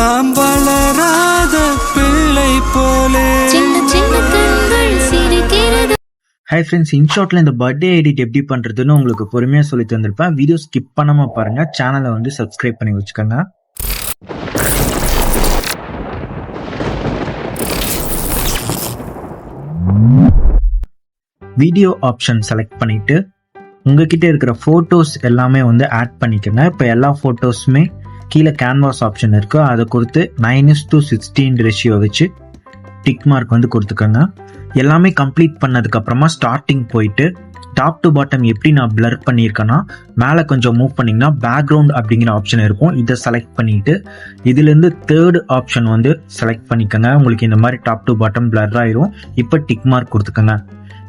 நாம் வளராத பிள்ளை போலே. ஹாய் ஃப்ரெண்ட்ஸ், இன்ஷார்ட்ல இந்த பர்த்டே எடிட் எப்படி பண்றதுன்னு உங்களுக்கு பொறுமையா சொல்லி தந்திருப்பேன். வீடியோ ஸ்கிப் பண்ணாம பாருங்க. சேனலை வந்து சப்ஸ்கிரைப் பண்ணி வச்சுக்கோங்க. வீடியோ ஆப்ஷன் செலக்ட் பண்ணிட்டு உங்ககிட்ட இருக்கிற போட்டோஸ் எல்லாமே வந்து ஆட் பண்ணிக்கோங்க. இப்போ எல்லா போட்டோஸுமே கீழே கேன்வாஸ் ஆப்ஷன் இருக்கு, அதை கொடுத்து 9:16 ரேஷியோ வச்சு டிக் மார்க் வந்து கொடுத்துக்கோங்க. எல்லாமே கம்ப்ளீட் பண்ணதுக்கு அப்புறமா ஸ்டார்டிங் போயிட்டு டாப் டு பாட்டம் எப்படி நான் பிளர் பண்ணியிருக்கேன்னா, மேலே கொஞ்சம் மூவ் பண்ணிங்கன்னா பேக்ரவுண்ட் அப்படிங்கிற ஆப்ஷன் இருக்கும். இதை செலக்ட் பண்ணிட்டு இதுலேருந்து தேர்ட் ஆப்ஷன் வந்து செலக்ட் பண்ணிக்கோங்க. உங்களுக்கு இந்த மாதிரி டாப் டு பாட்டம் பிளர் ஆயிரும். இப்போ டிக் மார்க் கொடுத்துக்கோங்க.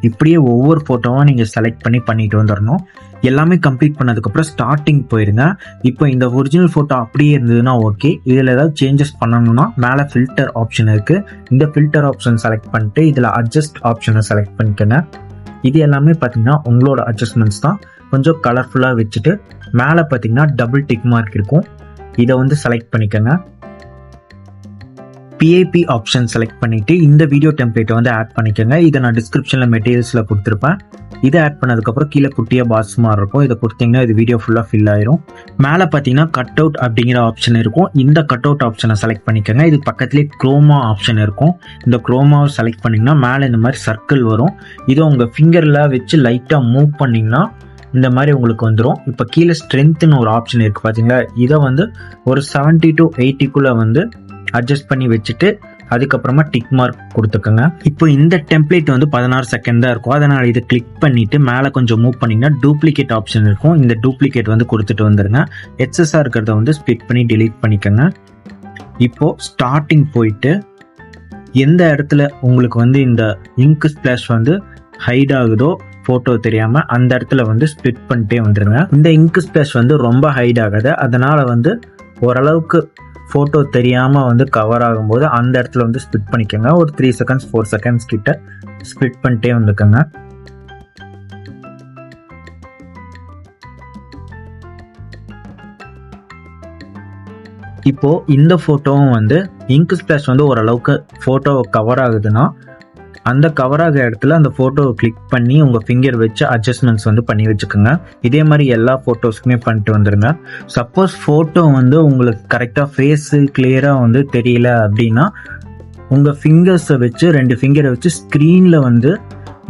இப்படியே ஒவ்வொரு ஃபோட்டோவும் நீங்கள் செலக்ட் பண்ணிட்டு வந்துடணும். எல்லாமே கம்ப்ளீட் பண்ணதுக்கப்புறம் ஸ்டார்டிங் போயிருங்க. இப்போ இந்த ஒரிஜினல் ஃபோட்டோ அப்படியே இருந்ததுன்னா ஓகே. இதில் ஏதாவது சேஞ்சஸ் பண்ணணும்னா மேலே ஃபில்டர் ஆப்ஷன் இருக்குது. இந்த ஃபில்டர் ஆப்ஷன் செலக்ட் பண்ணிட்டு இதில் அட்ஜஸ்ட் ஆப்ஷனை செலக்ட் பண்ணிக்கோங்க. இது எல்லாமே பார்த்தீங்கன்னா உங்களோட அட்ஜஸ்ட்மெண்ட்ஸ் தான். கொஞ்சம் கலர்ஃபுல்லாக வச்சுட்டு மேலே பார்த்தீங்கன்னா டபுள் டிக் மார்க் இருக்கும், இதை வந்து செலக்ட் பண்ணிக்கோங்க. PAP ஆப்ஷன் செலக்ட் பண்ணிட்டு இந்த வீடியோ டெம்ப்ளேட்டை வந்து ஆட் பண்ணிக்கோங்க. இதை நான் டிஸ்கிரிப்ஷனில் மெட்டீரியல்ஸில் கொடுத்துருப்பேன். இதை ஆட் பண்ணதுக்கப்புறம் கீழே குட்டியாக பாக்ஸ் மாதிரி இருக்கும், இதை கொடுத்தீங்கன்னா இது வீடியோ ஃபுல்லாக ஃபில் ஆயிரும். மேலே பார்த்தீங்கன்னா கட் அவுட் அப்படிங்கிற ஆப்ஷன் இருக்கும். இந்த கட் அவுட் ஆப்ஷனை செலக்ட் பண்ணிக்கோங்க. இது பக்கத்துலேயே குரோமா ஆப்ஷன் இருக்கும். இந்த குரோமாவை செலக்ட் பண்ணிங்கன்னா மேலே இந்த மாதிரி சர்க்கிள் வரும். இதை உங்கள் ஃபிங்கரில் வச்சு லைட்டாக மூவ் பண்ணிங்கன்னா இந்த மாதிரி உங்களுக்கு வந்துடும். இப்போ கீழே ஸ்ட்ரென்த்னு ஒரு ஆப்ஷன் இருக்குது பார்த்தீங்களா, இதை வந்து ஒரு 70 to 80 வந்து அட்ஜஸ்ட் பண்ணி வச்சுட்டு அதுக்கப்புறமா டிக் மார்க் கொடுத்துக்கோங்க. இப்போ இந்த டெம்ப்ளேட் வந்து 16 செகண்ட் தான் இருக்கும். அதனால் இதை கிளிக் பண்ணிட்டு மேலே கொஞ்சம் மூவ் பண்ணிங்கன்னா டூப்ளிகேட் ஆப்ஷன் இருக்கும். இந்த டூப்ளிகேட் வந்து கொடுத்துட்டு வந்துடுங்க. எக்ஸஸாக இருக்கிறத வந்து ஸ்பிட் பண்ணி டிலீட் பண்ணிக்கோங்க. இப்போ ஸ்டார்டிங் போயிட்டு எந்த இடத்துல உங்களுக்கு வந்து இந்த இங்க் ஸ்பிளாஷ் வந்து ஹைட் ஆகுதோ ஃபோட்டோ தெரியாமல் அந்த இடத்துல வந்து ஸ்பிட் பண்ணிட்டே வந்துடுங்க. இந்த இங்க் ஸ்பிளாஷ் வந்து ரொம்ப ஹைட் ஆகாது, அதனால் வந்து ஓரளவுக்கு ஃபோட்டோ தெரியாமல் வந்து கவர் ஆகும்போது அந்த இடத்துல வந்து ஸ்பிட் பண்ணிக்கோங்க. ஒரு 3 செகண்ட்ஸ் 4 செகண்ட்ஸ் கிட்ட ஸ்பிட் பண்ணிட்டே வந்துக்கோங்க. இப்போ இந்த ஃபோட்டோவும் வந்து இங்க் ஸ்பிளாஷ் வந்து ஓரளவுக்கு ஃபோட்டோ கவர் ஆகுதுன்னா அந்த கவர் ஆகிற இடத்துல அந்த ஃபோட்டோவை கிளிக் பண்ணி உங்கள் ஃபிங்கர் வச்சு அட்ஜஸ்ட்மெண்ட்ஸ் வந்து பண்ணி வச்சுக்கோங்க. இதே மாதிரி எல்லா ஃபோட்டோஸ்க்குமே பண்ணிட்டு வந்துடுங்க. சப்போஸ் ஃபோட்டோ வந்து உங்களுக்கு கரெக்டாக ஃபேஸு கிளியராக வந்து தெரியல அப்படின்னா உங்கள் ஃபிங்கர்ஸை வச்சு 2 ஃபிங்கரை வச்சு ஸ்க்ரீனில் வந்து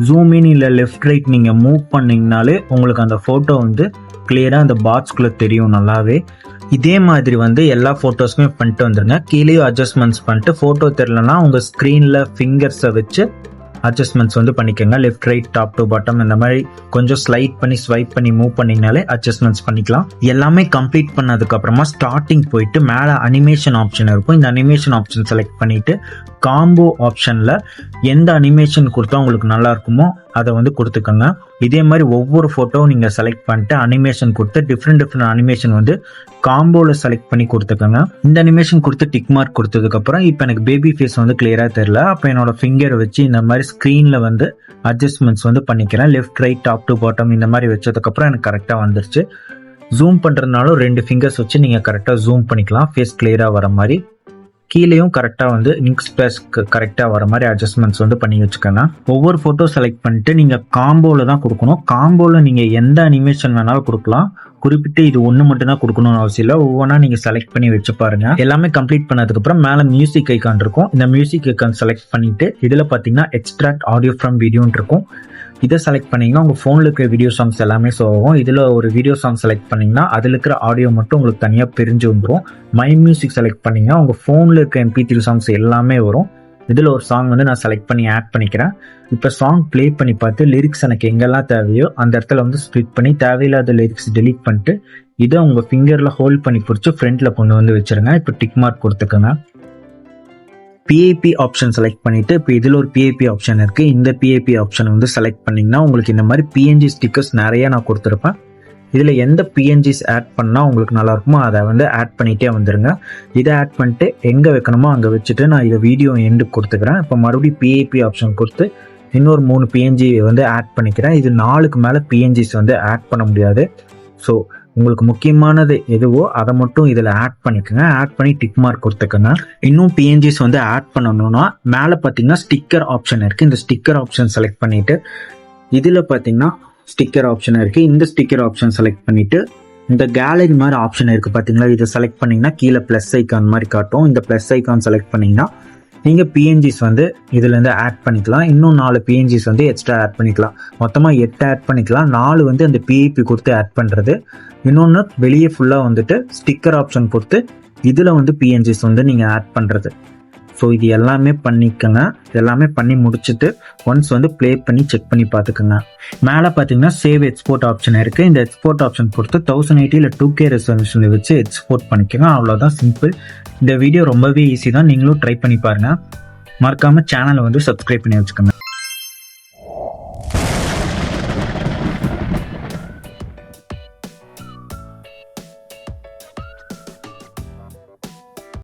ஜூம் இன் இல்லை லெஃப்ட் ரைட் நீங்கள் மூவ் பண்ணிங்கனாலே உங்களுக்கு அந்த ஃபோட்டோ வந்து கிளியராக அந்த பாக்ஸ்குள்ளே தெரியும் நல்லாவே. இதே மாதிரி வந்து எல்லா ஃபோட்டோஸுமே பண்ணிட்டு வந்துருங்க. கீழே அட்ஜஸ்ட்மெண்ட்ஸ் பண்ணிட்டு ஃபோட்டோ தெரியலன்னா உங்கள் ஸ்க்ரீனில் ஃபிங்கர்ஸை வச்சு அட்ஜஸ்ட்மெண்ட்ஸ் வந்து பண்ணிக்கோங்க. Left right top to bottom இந்த மாதிரி கொஞ்சம் ஸ்லைட் பண்ணி ஸ்வைப் பண்ணி மூவ் பண்ணிங்கனாலே அட்ஜஸ்ட்மெண்ட்ஸ் பண்ணிக்கலாம். எல்லாமே கம்ப்ளீட் பண்ணதுக்கப்புறமா ஸ்டார்டிங் போயிட்டு மேலே அனிமேஷன் ஆப்ஷன் இருக்கும். இந்த அனிமேஷன் ஆப்ஷன் செலக்ட் பண்ணிவிட்டு காம்போ ஆப்ஷனில் எந்த அனிமேஷன் கொடுத்தா உங்களுக்கு நல்லா இருக்குமோ அதை வந்து கொடுத்துக்கோங்க. இதே மாதிரி ஒவ்வொரு ஃபோட்டோவும் நீங்கள் செலக்ட் பண்ணிட்டு அனிமேஷன் கொடுத்து டிஃப்ரெண்ட் அனிமேஷன் வந்து காம்போவில் செலக்ட் பண்ணி கொடுத்துக்கோங்க. இந்த அனிமேஷன் கொடுத்து டிக் மார்க் கொடுத்ததுக்கப்புறம் இப்போ எனக்கு பேபி ஃபேஸ் வந்து கிளியராக தெரியல, அப்போ என்னோட ஃபிங்கரை வச்சு இந்த மாதிரி ஸ்க்ரீனில் வந்து அட்ஜஸ்ட்மெண்ட்ஸ் வந்து பண்ணிக்கிறேன். Left right top to bottom இந்த மாதிரி வச்சதுக்கப்புறம் எனக்கு கரெக்டாக வந்துருச்சு. ஜூம் பண்ணுறதுனாலும் 2 ஃபிங்கர்ஸ் வச்சு நீங்கள் கரெக்டாக ஜூம் பண்ணிக்கலாம் ஃபேஸ் கிளியராக வர மாதிரி. கீழேயும் கரெக்டாக வந்து இங்க் ஸ்பிளாஷ்க்கு கரெக்டாக வர மாதிரி அட்ஜஸ்ட்மெண்ட்ஸ் வந்து பண்ணி வச்சுக்கோங்க. ஒவ்வொரு ஃபோட்டோ செலக்ட் பண்ணிட்டு நீங்கள் காம்போவில் தான் கொடுக்கணும். காம்போவில் நீங்கள் எந்த அனிமேஷன் வேணாலும் கொடுக்கலாம். குறிப்பிட்டு இது ஒன்று மட்டும் தான் கொடுக்கணும்னு அவசியம் இல்லை. ஒவ்வொன்றா நீங்கள் செலக்ட் பண்ணி வச்சு பாருங்க. எல்லாமே கம்ப்ளீட் பண்ணதுக்கப்புறம் மேலே மியூசிக் ஐக்கான் இருக்கும். இந்த மியூசிக் ஐக்கான் செலக்ட் பண்ணிட்டு இதில் பார்த்தீங்கன்னா எக்ஸ்ட்ராக்ட் ஆடியோ ஃப்ரம் வீடியோன்னு இருக்கும். இதை செலக்ட் பண்ணிங்கன்னா உங்கள் ஃபோனில் இருக்கிற வீடியோ சாங்ஸ் எல்லாமே ஷோ ஆகும். இதில் ஒரு வீடியோ சாங் செலக்ட் பண்ணிங்கன்னா அதில் இருக்கிற ஆடியோ மட்டும் உங்களுக்கு தனியாக பிரிஞ்சு வந்துடும். மை மியூசிக் செலக்ட் பண்ணிங்கன்னா உங்கள் ஃபோனில் இருக்க MP3 சாங்ஸ் எல்லாமே வரும். இதில் ஒரு சாங் வந்து நான் செலக்ட் பண்ணி ஆட் பண்ணிக்கிறேன். இப்போ சாங் ப்ளே பண்ணி பார்த்து லிரிக்ஸ் எனக்கு எங்கெல்லாம் தேவையோ அந்த இடத்துல வந்து ஸ்ப்ளிட் பண்ணி தேவையில்லாத லிரிக்ஸ் டெலீட் பண்ணிட்டு இதை உங்கள் ஃபிங்கரில் ஹோல்ட் பண்ணி பிடிச்சி ஃப்ரண்ட்டில் கொண்டு வந்து வச்சுருங்க. இப்போ டிக் மார்க் கொடுத்துக்கோங்க. PAP ஆப்ஷன் செலக்ட் பண்ணிட்டு இப்போ இதில் ஒரு PAP ஆப்ஷன் இருக்குது. இந்த PAP ஆப்ஷன் வந்து செலக்ட் பண்ணிங்கன்னா உங்களுக்கு இந்த மாதிரி PNG ஸ்டிக்கர்ஸ் நிறையா நான் கொடுத்துருப்பேன். இதில் எந்த PNGs ஆட் பண்ணால் உங்களுக்கு நல்லா இருக்குமோ அதை வந்து ஆட் பண்ணிகிட்டே வந்துடுங்க. இதை ஆட் பண்ணிட்டு எங்கே வைக்கணுமோ அங்கே வச்சுட்டு நான் இதை வீடியோ எண்டு கொடுத்துக்கிறேன். இப்போ மறுபடியும் PAP ஆப்ஷன் கொடுத்து இன்னொரு 3 PNG வந்து ஆட் பண்ணிக்கிறேன். இது 4க்கு மேலே PNGs வந்து ஆட் பண்ண முடியாது. ஸோ உங்களுக்கு முக்கியமானது எதுவோ அதை மட்டும் இதில் ஆட் பண்ணிக்கோங்க. ஆட் பண்ணி டிக் மார்க் கொடுத்துக்கோங்க. இன்னும் பிஎன்ஜிஸ் வந்து ஆட் பண்ணணும்னா மேலே பார்த்தீங்கன்னா ஸ்டிக்கர் ஆப்ஷன் இருக்குது. இந்த ஸ்டிக்கர் ஆப்ஷன் செலக்ட் பண்ணிவிட்டு இதில் பார்த்தீங்கன்னா ஸ்டிக்கர் ஆப்ஷன் இருக்குது. இந்த ஸ்டிக்கர் ஆப்ஷன் செலக்ட் பண்ணிவிட்டு இந்த கேலரி மாதிரி ஆப்ஷன் இருக்குது பார்த்தீங்களா, இதை செலக்ட் பண்ணிங்கன்னா கீழே ப்ளஸ் ஐக்கான் மாதிரி காட்டும். இந்த ப்ளஸ் ஐக்கான் செலக்ட் பண்ணிங்கன்னா நீங்கள் பிஎன்ஜிஸ் வந்து இதுலேருந்து ஆட் பண்ணிக்கலாம். இன்னும் 4 பிஎன்ஜிஸ் வந்து எக்ஸ்ட்ரா ஆட் பண்ணிக்கலாம். மொத்தமாக 8 ஆட் பண்ணிக்கலாம். 4 வந்து அந்த பிஐபி கொடுத்து ஆட் பண்ணுறது, இன்னொன்று வெளியே ஃபுல்லாக வந்துட்டு ஸ்டிக்கர் ஆப்ஷன் கொடுத்து இதில் வந்து பிஎன்ஜிஸ் வந்து நீங்கள் ஆட் பண்ணுறது. ஸோ இது எல்லாமே பண்ணிக்கோங்க. எல்லாமே பண்ணி முடிச்சுட்டு ஒன்ஸ் வந்து ப்ளே பண்ணி செக் பண்ணி பார்த்துக்கோங்க. மேலே பார்த்தீங்கன்னா சேவ் எக்ஸ்போர்ட் ஆப்ஷன் இருக்குது. இந்த எக்ஸ்போர்ட் ஆப்ஷன் பொறுத்து 1080 இல்லை 2K ரெசல்யூஷனில் வச்சு எக்ஸ்போர்ட் பண்ணிக்கோங்க. அவ்வளோதான், சிம்பிள். இந்த வீடியோ ரொம்பவே ஈஸி தான். நீங்களும் ட்ரை பண்ணி பாருங்கள். மறக்காமல் சேனலை வந்து சப்ஸ்கிரைப் பண்ணி வச்சுக்கோங்க.